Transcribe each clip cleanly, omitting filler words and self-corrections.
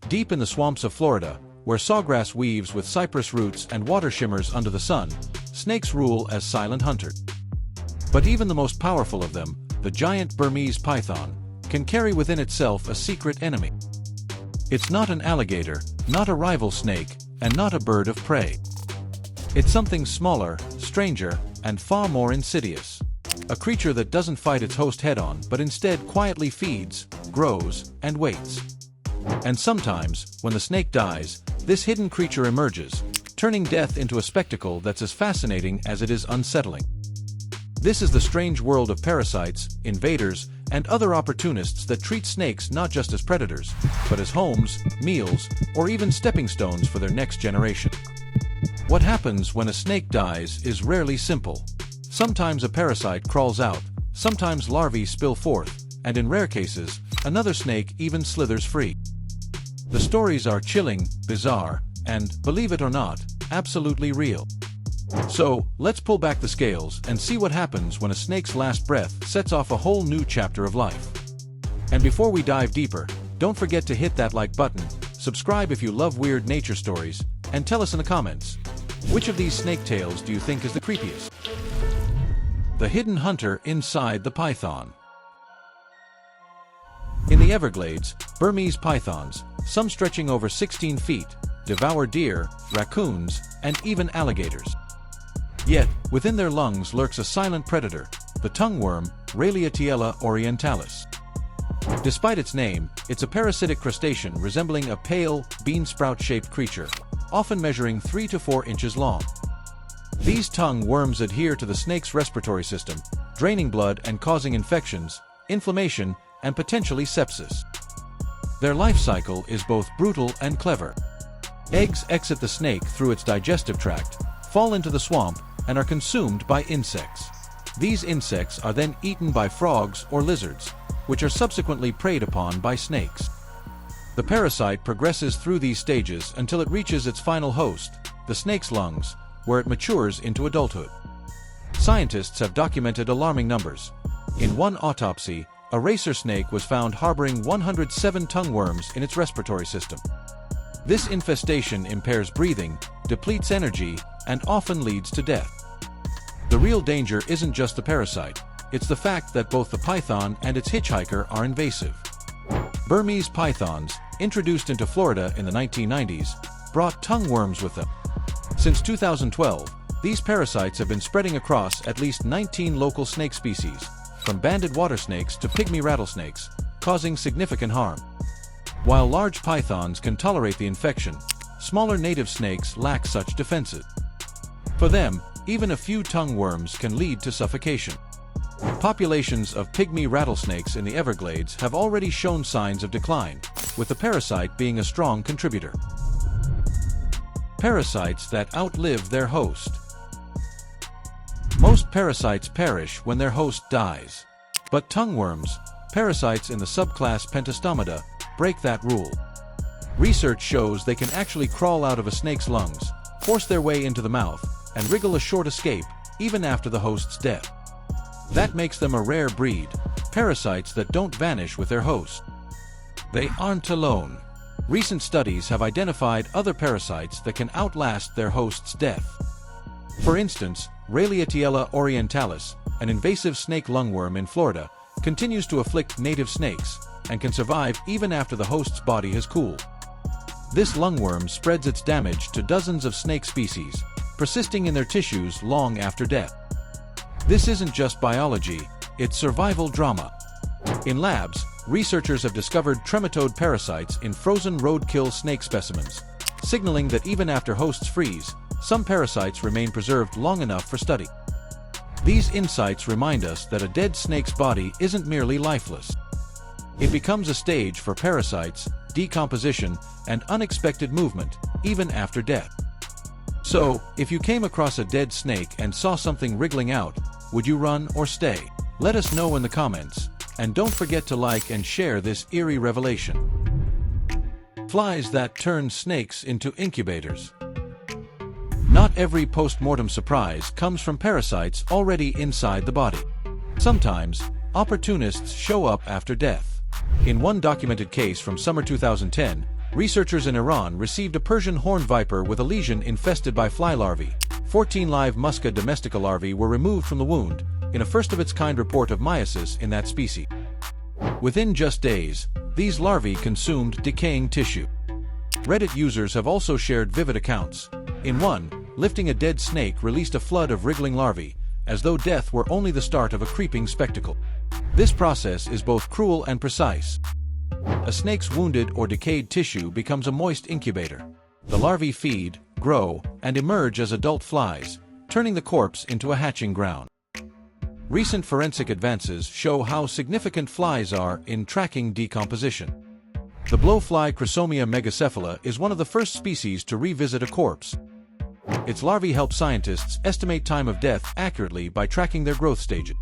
Deep in the swamps of Florida, where sawgrass weaves with cypress roots and water shimmers under the sun, snakes rule as silent hunters. But even the most powerful of them, the giant Burmese python, can carry within itself a secret enemy. It's not an alligator, not a rival snake, and not a bird of prey. It's something smaller, stranger, and far more insidious. A creature that doesn't fight its host head-on but instead quietly feeds, grows, and waits. And sometimes, when the snake dies, this hidden creature emerges, turning death into a spectacle that's as fascinating as it is unsettling. This is the strange world of parasites, invaders, and other opportunists that treat snakes not just as predators, but as homes, meals, or even stepping stones for their next generation. What happens when a snake dies is rarely simple. Sometimes a parasite crawls out, sometimes larvae spill forth, and in rare cases, another snake even slithers free. The stories are chilling, bizarre, and, believe it or not, absolutely real. So, let's pull back the scales and see what happens when a snake's last breath sets off a whole new chapter of life. And before we dive deeper, don't forget to hit that like button, subscribe if you love weird nature stories, and tell us in the comments, which of these snake tales do you think is the creepiest? The hidden hunter inside the python. In the Everglades, Burmese pythons, some stretching over 16 feet, devour deer, raccoons, and even alligators. Yet, within their lungs lurks a silent predator, the tongueworm, Raleigh orientalis. Despite its name, it's a parasitic crustacean resembling a pale, bean-sprout-shaped creature, often measuring 3 to 4 inches long. These tongue worms adhere to the snake's respiratory system, draining blood and causing infections, inflammation, and potentially sepsis. Their life cycle is both brutal and clever. Eggs exit the snake through its digestive tract, fall into the swamp, and are consumed by insects. These insects are then eaten by frogs or lizards, which are subsequently preyed upon by snakes. The parasite progresses through these stages until it reaches its final host, the snake's lungs, where it matures into adulthood. Scientists have documented alarming numbers. In one autopsy, a racer snake was found harboring 107 tongueworms in its respiratory system. This infestation impairs breathing, depletes energy, and often leads to death. The real danger isn't just the parasite, it's the fact that both the python and its hitchhiker are invasive. Burmese pythons, introduced into Florida in the 1990s, brought tongueworms with them. Since 2012, these parasites have been spreading across at least 19 local snake species, from banded water snakes to pygmy rattlesnakes, causing significant harm. While large pythons can tolerate the infection, smaller native snakes lack such defenses. For them, even a few tongueworms can lead to suffocation. Populations of pygmy rattlesnakes in the Everglades have already shown signs of decline, with the parasite being a strong contributor. Parasites that outlive their host. Most parasites perish when their host dies. But tongueworms, parasites in the subclass Pentastomata, break that rule. Research shows they can actually crawl out of a snake's lungs, force their way into the mouth, and wriggle a short escape, even after the host's death. That makes them a rare breed, parasites that don't vanish with their host. They aren't alone. Recent studies have identified other parasites that can outlast their host's death. For instance, Raleigh orientalis, an invasive snake lungworm in Florida, continues to afflict native snakes and can survive even after the host's body has cooled. This lungworm spreads its damage to dozens of snake species, persisting in their tissues long after death. This isn't just biology, it's survival drama. In labs, researchers have discovered trematode parasites in frozen roadkill snake specimens, signaling that even after hosts freeze, some parasites remain preserved long enough for study. These insights remind us that a dead snake's body isn't merely lifeless. It becomes a stage for parasites, decomposition, and unexpected movement, even after death. So, if you came across a dead snake and saw something wriggling out, would you run or stay? Let us know in the comments, and don't forget to like and share this eerie revelation. Flies that turn snakes into incubators. Not every post-mortem surprise comes from parasites already inside the body. Sometimes, opportunists show up after death. In one documented case from summer 2010, Researchers in Iran received a Persian horned viper with a lesion infested by fly larvae. 14 live Musca domestica larvae were removed from the wound, in a first-of-its-kind report of myiasis in that species. Within just days, these larvae consumed decaying tissue. Reddit users have also shared vivid accounts. In one, lifting a dead snake released a flood of wriggling larvae, as though death were only the start of a creeping spectacle. This process is both cruel and precise. A snake's wounded or decayed tissue becomes a moist incubator. The larvae feed, grow, and emerge as adult flies, turning the corpse into a hatching ground. Recent forensic advances show how significant flies are in tracking decomposition. The blowfly Chrysomia megacephala is one of the first species to revisit a corpse. Its larvae help scientists estimate time of death accurately by tracking their growth stages.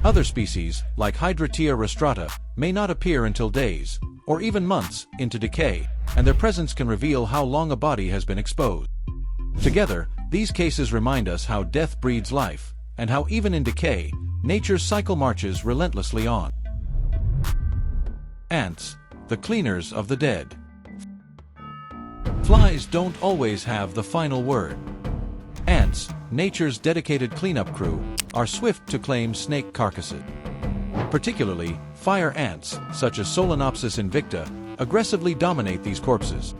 Other species, like Hydratia rostrata, may not appear until days, or even months, into decay, and their presence can reveal how long a body has been exposed. Together, these cases remind us how death breeds life, and how even in decay, nature's cycle marches relentlessly on. Ants, the cleaners of the dead. Flies don't always have the final word. Ants, nature's dedicated cleanup crew, are swift to claim snake carcasses. Particularly, fire ants, such as Solenopsis invicta, aggressively dominate these corpses,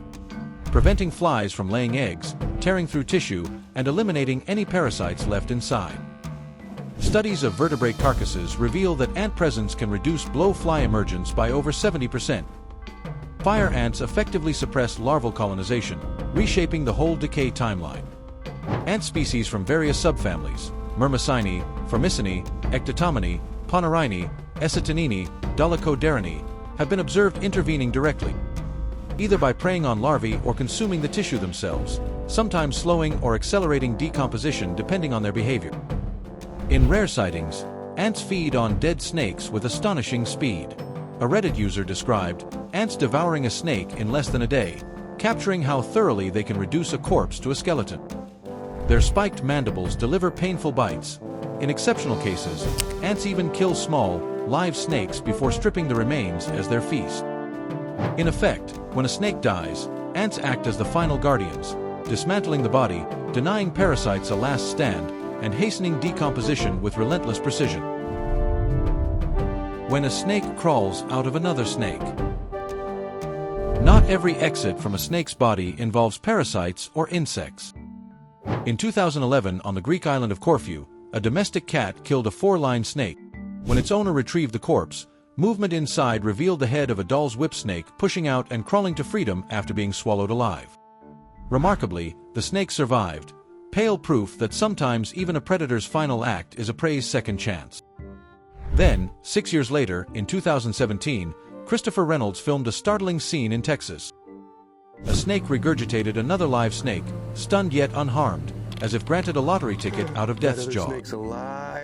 preventing flies from laying eggs, tearing through tissue, and eliminating any parasites left inside. Studies of vertebrate carcasses reveal that ant presence can reduce blowfly emergence by over 70%. Fire ants effectively suppress larval colonization, reshaping the whole decay timeline. Ant species from various subfamilies, Myrmecini, Formicini, Ectotomini, Ponerini, Essitonini, Dolichoderini, have been observed intervening directly, either by preying on larvae or consuming the tissue themselves, sometimes slowing or accelerating decomposition depending on their behavior. In rare sightings, ants feed on dead snakes with astonishing speed. A Reddit user described ants devouring a snake in less than a day, capturing how thoroughly they can reduce a corpse to a skeleton. Their spiked mandibles deliver painful bites. In exceptional cases, ants even kill small, live snakes before stripping the remains as their feast. In effect, when a snake dies, ants act as the final guardians, dismantling the body, denying parasites a last stand, and hastening decomposition with relentless precision. When a snake crawls out of another snake. Not every exit from a snake's body involves parasites or insects. In 2011, on the Greek island of Corfu, a domestic cat killed a 4-lined snake. When its owner retrieved the corpse, movement inside revealed the head of a doll's whip snake pushing out and crawling to freedom after being swallowed alive. Remarkably, the snake survived, pale proof that sometimes even a predator's final act is a prey's second chance. Then, 6 years later, in 2017, Christopher Reynolds filmed a startling scene in Texas. A snake regurgitated another live snake, stunned yet unharmed, as if granted a lottery ticket out of death's jaw.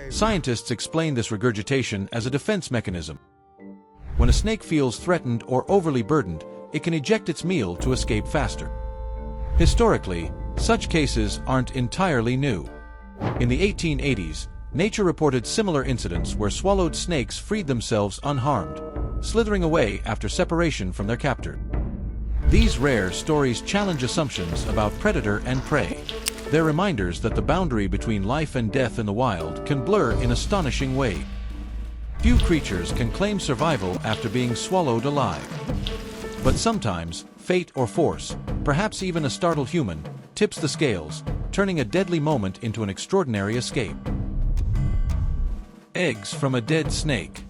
Scientists explain this regurgitation as a defense mechanism. When a snake feels threatened or overly burdened, it can eject its meal to escape faster. Historically, such cases aren't entirely new. In the 1880s, nature reported similar incidents where swallowed snakes freed themselves unharmed, slithering away after separation from their captor. These rare stories challenge assumptions about predator and prey. They're reminders that the boundary between life and death in the wild can blur in astonishing ways. Few creatures can claim survival after being swallowed alive. But sometimes, fate or force, perhaps even a startled human, tips the scales, turning a deadly moment into an extraordinary escape. Eggs from a dead snake.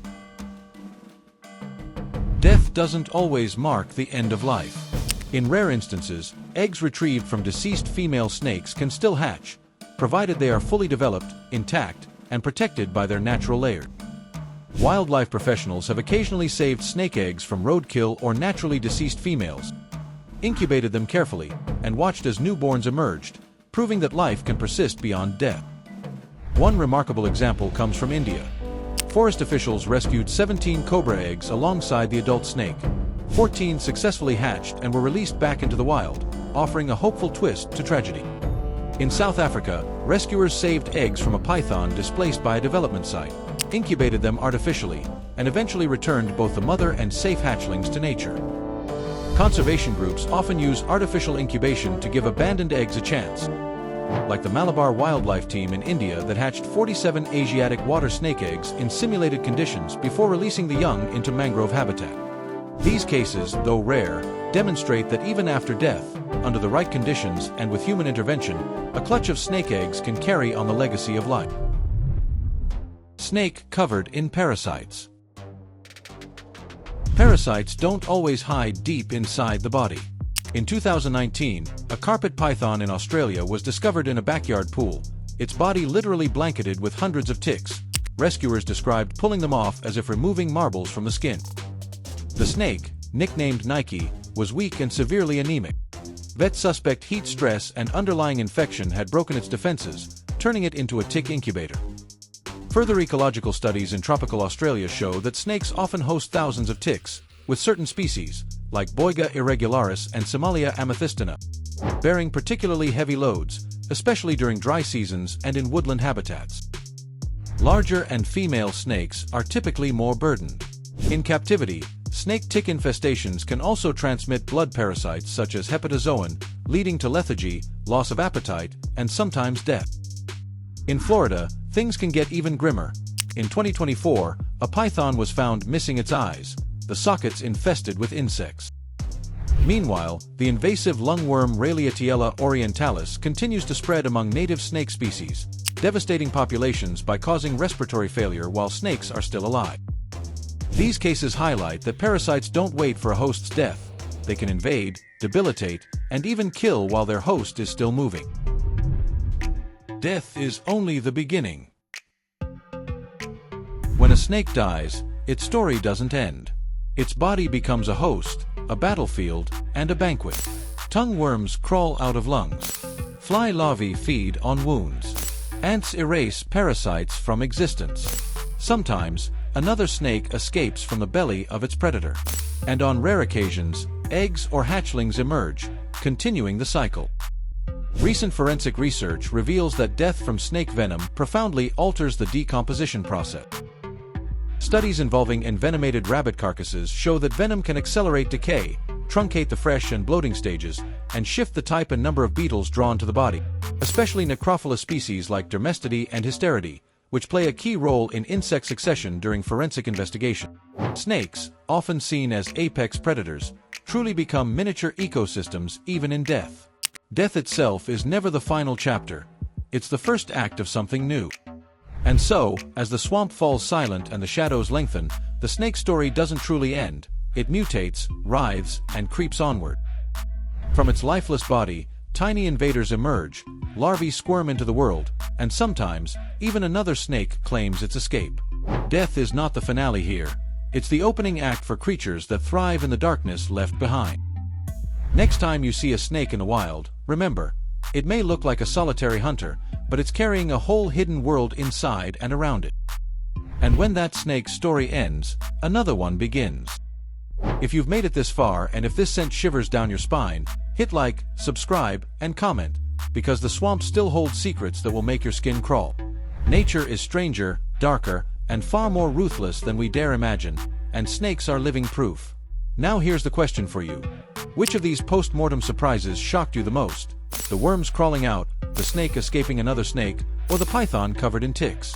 Death doesn't always mark the end of life. In rare instances, eggs retrieved from deceased female snakes can still hatch, provided they are fully developed, intact, and protected by their natural layer. Wildlife professionals have occasionally saved snake eggs from roadkill or naturally deceased females, incubated them carefully, and watched as newborns emerged, proving that life can persist beyond death. One remarkable example comes from India. Forest officials rescued 17 cobra eggs alongside the adult snake. 14 successfully hatched and were released back into the wild, offering a hopeful twist to tragedy. In South Africa, rescuers saved eggs from a python displaced by a development site, incubated them artificially, and eventually returned both the mother and safe hatchlings to nature. Conservation groups often use artificial incubation to give abandoned eggs a chance, like the Malabar Wildlife Team in India that hatched 47 Asiatic water snake eggs in simulated conditions before releasing the young into mangrove habitat. These cases, though rare, demonstrate that even after death, under the right conditions and with human intervention, a clutch of snake eggs can carry on the legacy of life. Snake covered in parasites. Parasites don't always hide deep inside the body. In 2019, a carpet python in Australia was discovered in a backyard pool, its body literally blanketed with hundreds of ticks. Rescuers described pulling them off as if removing marbles from the skin. The snake, nicknamed Nike, was weak and severely anemic. Vets suspect heat stress and underlying infection had broken its defenses, turning it into a tick incubator. Further ecological studies in tropical Australia show that snakes often host thousands of ticks, with certain species, like Boiga irregularis and Somalia amethystina, bearing particularly heavy loads, especially during dry seasons and in woodland habitats. Larger and female snakes are typically more burdened. In captivity, snake tick infestations can also transmit blood parasites such as hepatozoan, leading to lethargy, loss of appetite, and sometimes death. In Florida, things can get even grimmer. In 2024, a python was found missing its eyes, the sockets infested with insects. Meanwhile, the invasive lungworm Raleatiella orientalis continues to spread among native snake species, devastating populations by causing respiratory failure while snakes are still alive. These cases highlight that parasites don't wait for a host's death. They can invade, debilitate, and even kill while their host is still moving. Death is only the beginning. When a snake dies, its story doesn't end. Its body becomes a host, a battlefield, and a banquet. Tongue worms crawl out of lungs. Fly larvae feed on wounds. Ants erase parasites from existence. Sometimes, another snake escapes from the belly of its predator. And on rare occasions, eggs or hatchlings emerge, continuing the cycle. Recent forensic research reveals that death from snake venom profoundly alters the decomposition process. Studies involving envenomated rabbit carcasses show that venom can accelerate decay, truncate the fresh and bloating stages, and shift the type and number of beetles drawn to the body, especially necrophilous species like Dermestidae and Hysteridae, which play a key role in insect succession during forensic investigation. Snakes, often seen as apex predators, truly become miniature ecosystems even in death. Death itself is never the final chapter. It's the first act of something new. And so, as the swamp falls silent and the shadows lengthen, the snake story doesn't truly end. It mutates, writhes, and creeps onward. From its lifeless body, tiny invaders emerge, larvae squirm into the world, and sometimes, even another snake claims its escape. Death is not the finale here. It's the opening act for creatures that thrive in the darkness left behind. Next time you see a snake in the wild, remember, it may look like a solitary hunter, but it's carrying a whole hidden world inside and around it. And when that snake's story ends, another one begins. If you've made it this far and if this sent shivers down your spine, hit like, subscribe, and comment, because the swamp still holds secrets that will make your skin crawl. Nature is stranger, darker, and far more ruthless than we dare imagine, and snakes are living proof. Now here's the question for you. Which of these post-mortem surprises shocked you the most? The worms crawling out, the snake escaping another snake, or the python covered in ticks?